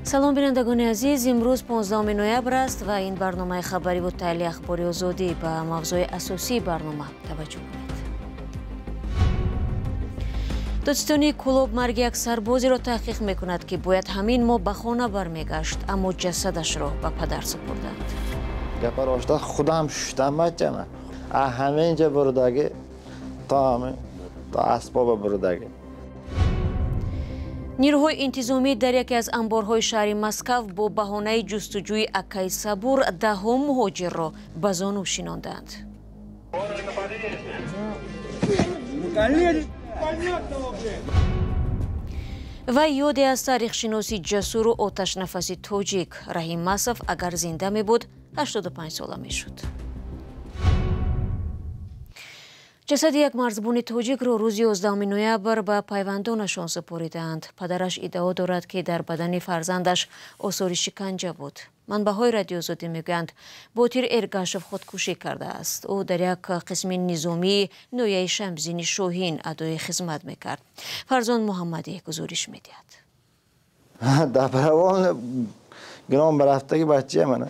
салом бинандагони азиз, имрӯз 15 ноябр аст ва ин барномаи хабариву таҳлили ахбори озодӣ. Ба мавзӯи асосии барнома таваҷҷӯҳ кунед. додистонии Кӯлоб марги як сарбозеро таҳқиқ мекунад, ки бояд ҳамин моҳ ба хона бармегашт, аммо ҷасадашро ба падар супурданд. гапар ошта худам шуштам бачама ҳаминҷа бурдаги то асбоба бурдаги. نیروهای انتظامی در یکی از انبارهای شهر مسکو با بهانه جستجوی اکای صبور دهم مهاجر را به زانو شناندند. و یادی از تاریخ شناسی جسور و آتش نفسی تاجیک رحیم مصف اگر زنده می بود 85 ساله می شد. جسد یک مرزبون تاجیک را روز 11 نوامبر به پیوندانشان سپردند. پدرش ادعا دارد که در بدن فرزندش آثار شکنجه بود. منبع‌های رادیو آزادی میگویند باتیر ارگاشف خودکشی کرده است. او در یک قسم نظامی نوعی شمزین شاهین ادای خدمت میکرد. فرزند محمدی گزارش میدهد. در پروان گرام برفتگی بچه منه.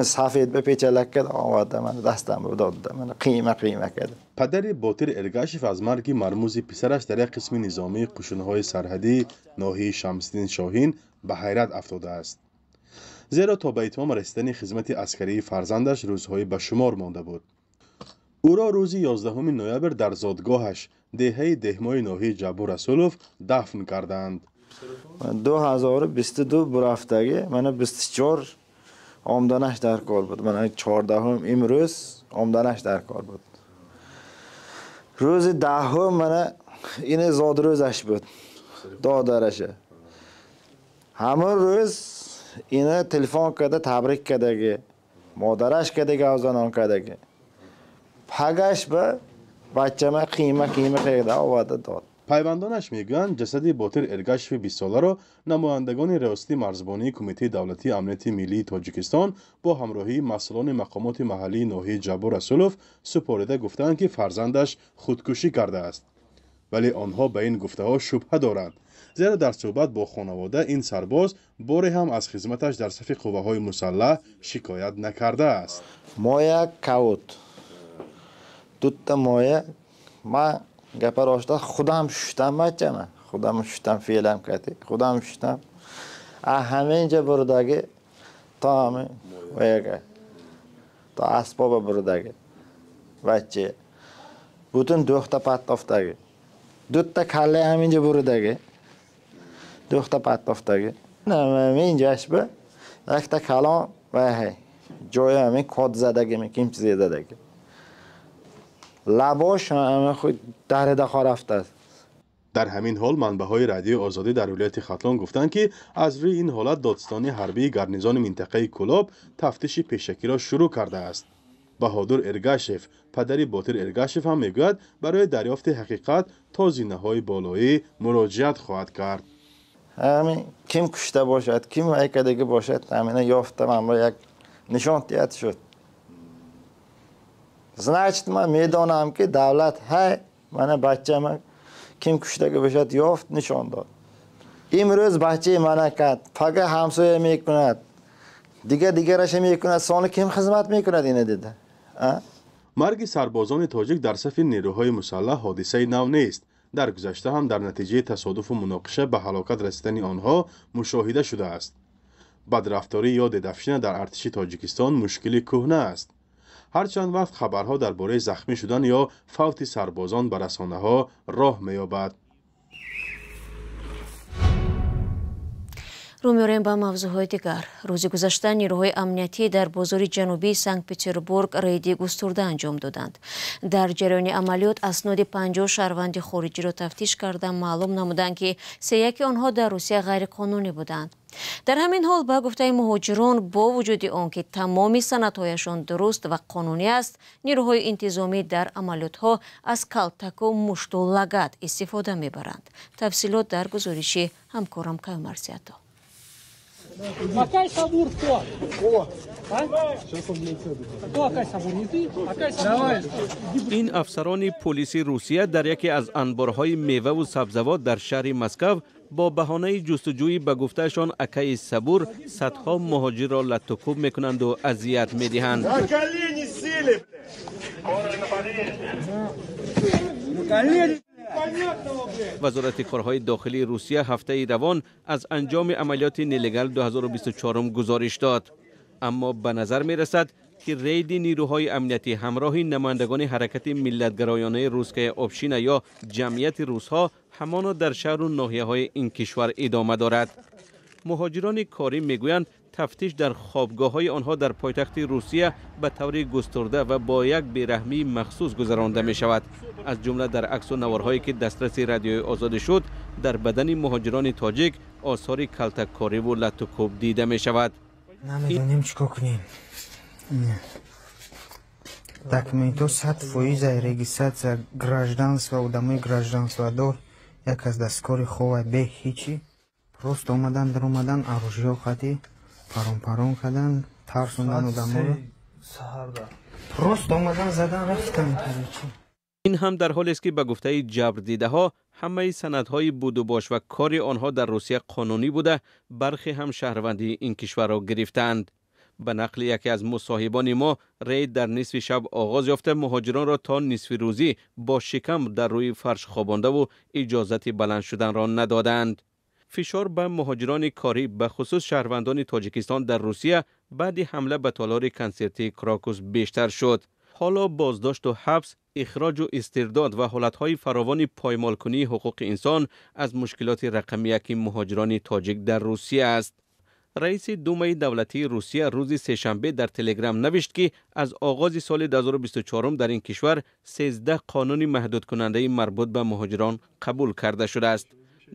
سفید به پیچلک کرد آورده من دستم رو داد من قیمه کرد. پدر باتیر ارگاشف از مرگ مرموز پسرش در یک قسم نظامی قشون‌های سرحدی ناحیه شمس‌الدین شاهین به حیرت افتاده است. زیرا تا به اتمام رسیدن خدمت عسکری فرزندش روزهای به شمار مانده بود. او را روز 11 نوامبر در زادگاهش دهه دهمای ناحیه جبور رسولوف دفن کردند. 2022 برفتگی من 24 آمدنش در کار بود. من 14 امروز آمدنش در کار بود. روز 10 من این زاد روزش بود. دادرشه. همون روز این تلفن کرده تبریک کرده. مادرش کرده آزانان کرده. پگش به بچه من قیمه کرده آورده داد. پیوندانش میگویند جسد باتیر ارگاشف 20 ساله را نمایندگان ریاستی مرزبانی کمیته دولتی امنیت ملی تاجیکستان با همراهی مسئولان مقامات محلی ناحیه جبور رسولوف سپرده گفتند که فرزندش خودکشی کرده است. ولی آنها به این گفته‌ها شبهه دارند. زیرا در صحبت با خانواده این سرباز باری هم از خدمتش در صف قوه‌های مسلح شکایت نکرده است. مایه کاوت دوت مایه ما گپر آشتا خودم شدم بچه من خودم شدم فعلم کردی خودم شدم همینجا بردگی تا همین ویگه تا اسباب بردگی بچه بودن دوختا پت افتگی دوتا کله همینجا بردگی دوختا پت افتگی نه همینجاش به یک تا کلان ویه جای همین کد زدگی میکیم چیزی زدگی لباش همه خود در دخار رفته است. در همین حال منبع‌های رادیو آزادی در ولایت ختلان گفتند که از روی این حالت دادستانی حربی گارنیزون منطقه کولاب تفتیش پیشکی را شروع کرده است. بهادر ارگاشف پدری باتیر ارگاشف هم میگوید برای دریافت حقیقت تا زینه‌های بالایی مراجعت خواهد کرد. همین کیم کشته باشد کیم دیگه باشد همین یافتم اما یک نشانیت شد. значит من میدانم که دولت های من بچه من کیم کشتگی باشد یافت نشان داد. امروز بچه من کرد فقط همسایه میکند دیگرش میکند سال کیم خدمت میکند اینه دیده. مرگ سربازان تاجیک در صف نیروهای مسلح حادثه نو نیست. در گذشته هم در نتیجه تصادف و مناقشه به هلاکت رسیدن آنها مشاهده شده است. بدرفتاری یا ددفشین در ارتش تاجیکستان مشکلی کهنه است. هر چند وقت خبرها درباره زخمی شدن یا فوت سربازان به رسانه‌ها راه می‌یابد. رو می‌آوریم به موضوعهای دیگر. روز گذشته نیروهای امنیتی در بازار جنوبی سنت پترزبورگ ریدی گسترده انجام دادند. در جریان عملیات اسناد 50 شهروند خارجی را تفتیش کرده معلوم نمودند که 31 آنها در روسیه غیرقانونی بودند. در همین حال با گفته مهاجران با وجود آنکه تمامی سندهایشان درست و قانونی است، نیروهای انتظامی در عملیات‌ها از کلتک و مشت و لگد استفاده می‌برند. تفصیلات در گزارش همکارم کیومرثی عطا. Акай Сабур кто? Акай Сабур не ты? Акай Сабур. این افسران پلیس روسیه در یکی از انبارهای میوه و سبزوات در شهر مسکو با بهانه جستجوی به گفتهشان اکای صبور صدها مهاجر را لطوکوب میکنند و اذیت میدهند. وزارت کارهای داخلی روسیه هفته روان از انجام عملیات نیلگال 2024 گزارش داد، اما به نظر می رسد که رید نیروهای امنیتی همراه نمایندگان حرکت ملت‌گرایانه روسیه آبشینه یا جمعیت روس‌ها همانا در شهر و ناحیه‌های این کشور ادامه دارد. مهاجران کاری میگویند تفتیش در خوابگاه‌های آنها در پایتخت روسیه به طور گسترده و با یک بیرحمی مخصوص گذرانده می شود. از جمله در عکس و نوارهایی که دسترس رادیوی آزاد شد در بدن مهاجران تاجیک آثار کلتک‌کاری و لطوکوب دیده می شود. نمیدونیم چیکار کنیم. داکومنت‌ها 100% رегистрация гражданства و دمای гражданства دار یک از دستکار خوبه به هیچی پروست اومدن در اومدن آروژیا خطی پارون کردن ترسوندن و دمای پروست اومدن زدن رفتن. این هم در حالی است که به گفته جبر دیده ها همه سندهای بود و باش و کار آنها در روسیه قانونی بوده، برخی هم شهروندی این کشور را گرفتند. به نقل یکی از مصاحبان ما، رید در نصف شب آغاز یافته مهاجران را تا نصف روزی با شکم در روی فرش خوابانده و اجازت بلند شدن را ندادند. فشار به مهاجران کاری به خصوص شهروندان تاجیکستان در روسیه بعد حمله به تالار کنسرتی کراکوس بیشتر شد. حالا بازداشت و حبس، اخراج و استرداد و حالتهای فراوان پایمال کنی حقوق انسان از مشکلات رقمی که مهاجران تاجیک در روسیه است. رئیس دومای دولتی روسیه روز سه‌شنبه در تلگرام نوشت که از آغاز سال 2024 در این کشور 13 قانون محدود کننده مربوط به مهاجران قبول کرده شده است.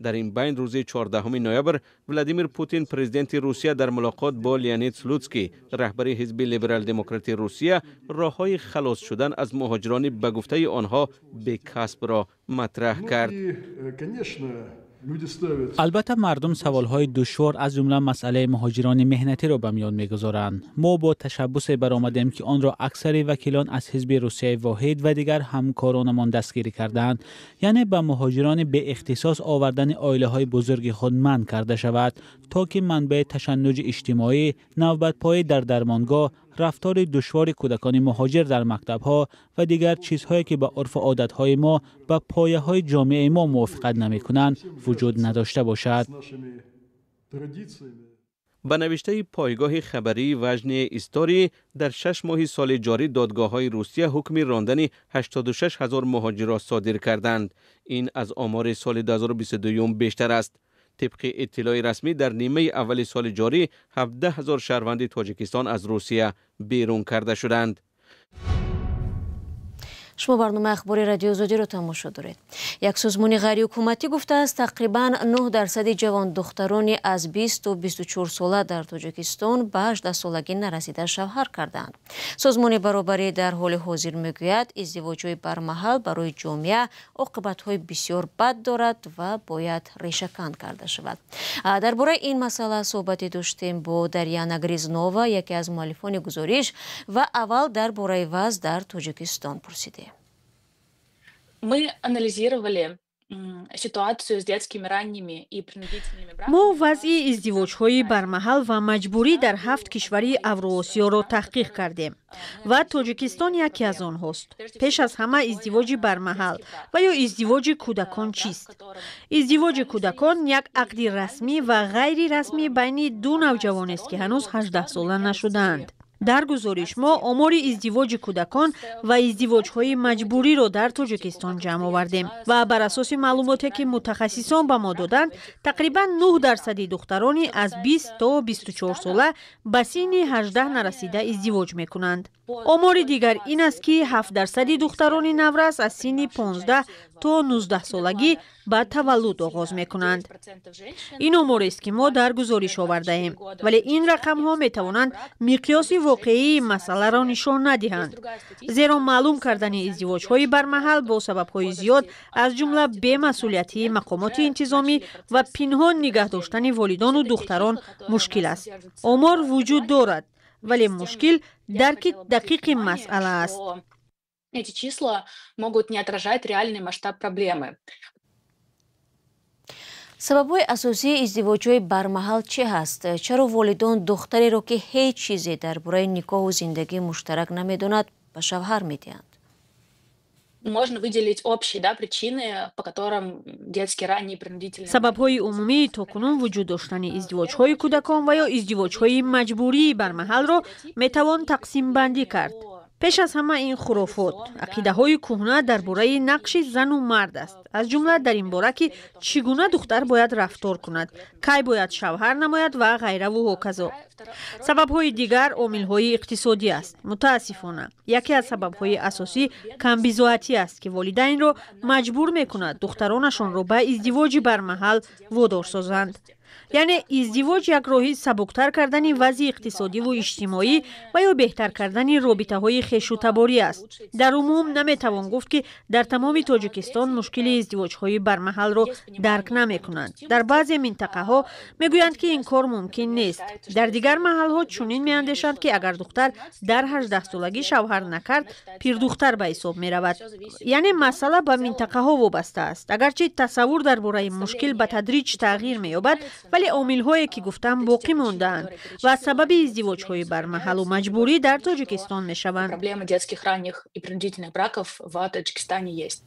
در این بین روز 14 نوامبر ولادیمیر پوتین پرزیدنت روسیه در ملاقات با لیانید سلوتسکی رهبر حزب لیبرال دموکرات روسیه راههای خلاص شدن از مهاجران به گفته آنها به کسب را مطرح کرد. البته مردم سوالهای دشوار از جمله مسئله مهاجران مهنتی را به میان میگذارند. ما با تشبث برآمدیم که آن را اکثر وکیلان از حزب روسیه واحد و دیگر همکارانمان دستگیری کردند، یعنی به مهاجران به اختصاص آوردن عائله‌های بزرگ خود منع کرده شود تا که منبع تشنج اجتماعی، نوبت‌پایی در درمانگاه، رفتار دشوار کودکان مهاجر در مکتب‌ها و دیگر چیزهایی که به عرف و عادت‌های ما به پایه‌های جامعه ما موافقت نمی‌کنند وجود نداشته باشد. به نوشته پایگاه خبری وژن استوری در 6 ماه سال جاری دادگاه‌های روسیه حکم راندن 86,000 مهاجر را صادر کردند. این از آمار سال 2022 بیشتر است. طبق اطلاع رسمی در نیمه اول سال جاری 17,000 شهروند تاجیکستان از روسیه بیرون کرده شدند. شما برنامه اخباری رادیو آزادی را تماشا دارید. یک سازمان غیر حکومتی گفته است تقریباً 9% جوان دخترانی از 20 تا 24 ساله در تاجیکستان به 18 سالگی نرسیده شوهر کردند. سازمان برابری در حال حاضر میگوید ازدواج‌های برمحل برای جامعه عاقبت‌های بسیار بد دارد و باید ریشه‌کن کرده شود. درباره این مسئله صحبتی داشتیم با دریانا گریزنووا، یکی از مؤلفان گزارش، و اول درباره وضع در تاجیکستان پرسیدیم. ما وضع ازدواج‌های برمحل و مجبوری در 7 کشوری اوراسیا را تحقیق کردیم و تاجیکستان یکی از آنهاست. پیش از همه ازدواج برمحل و یا ازدواج کودکان چیست؟ ازدواج کودکان یک عقد رسمی و غیر رسمی بین دو نوجوان است که هنوز 18 ساله نشدند. در گزارش ما آمار ازدواج کودکان و ازدواج‌های مجبوری را در تاجیکستان جمع آوردیم و بر اساس معلوماتی که متخصصان به ما دادند تقریبا 9% دخترانی از 20 تا 24 ساله به سن 18 نرسیده ازدواج می‌کنند. آمار دیگر این است که 7% دختران نورس از سن 15 تا 19 سالگی به تولد آغاز میکنند. این آمار است که ما در گزارش آورده ایم، ولی این رقم ها می توانند مقیاس واقعی مسئله را نشان ندهند. زیرا معلوم کردن ازدواج های برمحل با سبب های زیاد از جمله بی‌مسئولیتی مقامات انتظامی و پنهان نگه داشتن والدان و دختران مشکل است. آمار وجود دارد، ولی مشکل درک دقیق مسئله است. Эти числа могут не отражать реальный масштаб проблемы. سبب‌های اساسی ازدواج‌های برمحل چه هست؟ چرا والدان دختری را که هیچ چیزی درباره نکاح و زندگی مشترک نمی‌داند به شوهر می‌دهند؟ Можно выделить общие причины, по которым детские ранние принудительные... سبب‌های عمومی تاکنون وجود داشتن ازدواج‌های کودکان و یا ازدواج‌های مجبوری برمحل را می‌توان تقسیم بندی کرد. پیش از همه این خرافات، عقیده‌های کهنه درباره نقش زن و مرد است. از جمله در این باره که چگونه دختر باید رفتار کند، کی باید شوهر نماید و غیره و هکذا. سبب‌های دیگر عامل‌های اقتصادی است. متاسفانه یکی از سبب‌های اساسی کم‌بضاعتی است که والدین را مجبور می‌کند دخترانشان را به ازدواج برمحل وادار سازند. یعنی ازدواج یک راهی سبکتر کردن وضع اقتصادی و اجتماعی و یا بهتر کردن رابطه‌های خویش و تباری است. در عموم نمیتوان گفت که در تمام تاجیکستان مشکل ازدواج‌های برمحل را درک نمی‌کنند. در بعضی منطقه‌ها میگویند که این کار ممکن نیست. در دیگر محل‌ها چنین می‌اندیشند که اگر دختر در 18 سالگی شوهر نکرد، پیر دختر به حساب می‌رود. یعنی مسئله به منطقه‌ها وابسته است. اگرچه تصور درباره مشکل به تدریج تغییر می‌یابد، ولی عامل‌هایی که گفتم باقی مانده‌اند و سبب ازدواج‌های برمحل و مجبوری در تاجیکستان می‌شوند. Проблема детских ранних и принудительных браков в Таджикистане есть.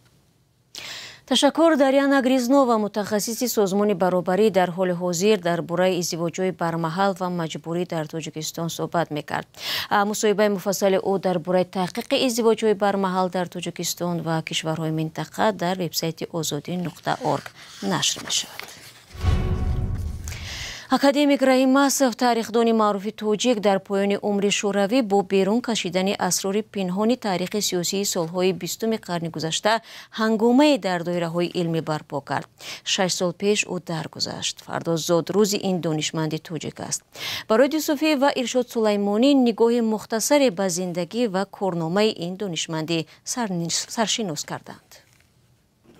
تشکر دریانا گریزنووا متخصص سازمان برابری در حال حاضر درباره ازدواج‌های برمحل و مجبوری در تاجیکستان صحبت می‌کرد. مصاحبه مفصل او درباره تحقیق ازدواج‌های برمحل در تاجیکستان و کشورهای منطقه در وبسایت azodin.org نشر می‌شود. академик Раҳим Масов, таърихдони маъруфи тоҷик, дар поёни умри шӯравӣ бо берун кашидани асрори пинҳони таърихи сиёсии солҳои 20 қарни гузашта ҳангомае дар доираҳои илмӣ барпо кард. 6 сол пеш ӯ даргузашт. Фардо зодрӯзи ин донишманди тоҷик аст. барои Дюсуфӣ ва Иршод Сулаймонӣ нигоҳи мухтасаре ба зиндагӣ ва корномаи ин донишмандӣ саршинос карданд.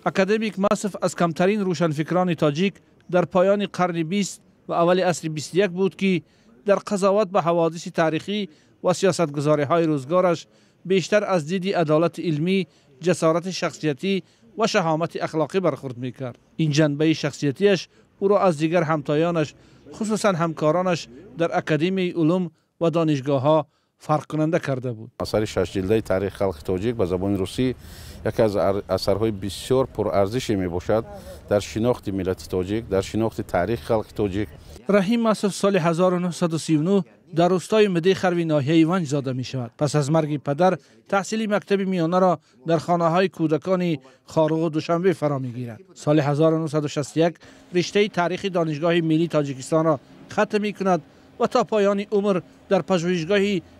академик Масов аз камтарин рӯшанфикрони тоҷик дар поёни қарни 20 و اول عصر 21 بود که در قضاوت به حوادث تاریخی و سیاستگذاری های روزگارش بیشتر از دید عدالت علمی، جسارت شخصیتی و شهامت اخلاقی برخورد میکرد. این جنبه شخصیتیش او را از دیگر همتایانش، خصوصا همکارانش در اکادمی علوم و دانشگاه ها فرق کننده کرده بود. اثر 6 جلده تاریخ خلق تاجیک به زبان روسی یکی از اثرهای بسیار پرارزشی می باشد در شناخت ملت تاجیک، در شناخت تاریخ خلق تاجیک. رحیم ماسوف سال 1939 در روستای مده خروی ناحیه ونج زاده می شود. پس از مرگ پدر تحصیل مکتب میانه را در خانه های کودکان خارق و دوشنبه فرا می گیرد. سال 1961 رشته تاریخ دانشگاه ملی تاجیکستان را ختم می کند و تا پایان عمر در پژوهشگاه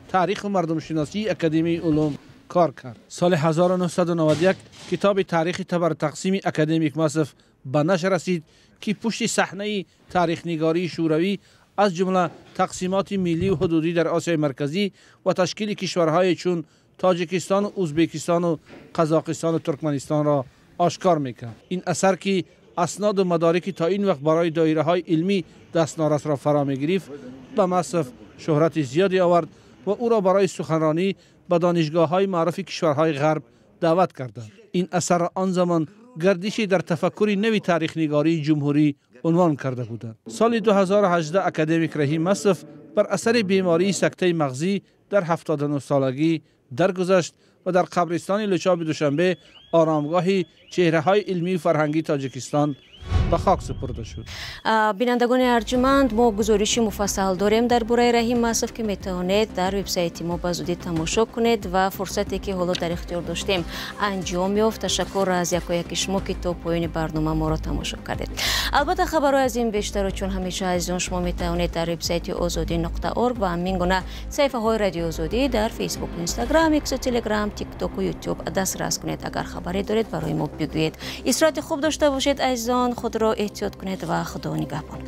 تاریخ و مردم شناسی اکادمی علوم کار کرد. سال 1991 کتاب تاریخ تبر تقسیم اکادمیک ماسوف به نشر رسید که پشت صحنه تاریخ نگاری شوروی از جمله تقسیمات ملی و حدودی در آسیای مرکزی و تشکیل کشورهای چون تاجیکستان و ازبکستان و قزاقستان و ترکمنستان را آشکار میکرد. این اثر که اسناد و مدارکی تا این وقت برای دایره های علمی دستنارس را فرا می‌گرفت به ماسوف شهرت زیادی آورد و او را برای سخنرانی به دانشگاه‌های معروف کشورهای غرب دعوت کردند. این اثر را آن زمان گردشی در تفکر نوی تاریخ نگاری جمهوری عنوان کرده بودند. سال 2018 اکادمیک رحیم ماسوف بر اثر بیماری سکته مغزی در 79 سالگی درگذشت و در قبرستان لچاب دوشنبه آرامگاه چهره‌های علمی و فرهنگی تاجیکستان به خاک سپرده شد. بینندگان ارجمند، ما گزارشی مفصل داریم درباره رحیم مصرف که میتوانید در وبسایت ما به زودی تماشا کنید و فرصتی که حالا در اختیار داشتیم انجام یافت. تشکر از یکایک شما که تا پایان برنامه ما را تماشا کردید. البته خبرهای از این بیشتر چون همیشه عزیزان شما میتوانید در وبسایت azadi.org و همین گونه صفحه های رادیو آزادی در فیسبوک، اینستاگرام، ایکس و تلگرام، تیک توک و یوتیوب دسترس کنید. اگر خبری دارید برای ما بگویید. استراحت خوب داشته باشید عزیزان، خود را احتیاط کنید و خدا نگهبان.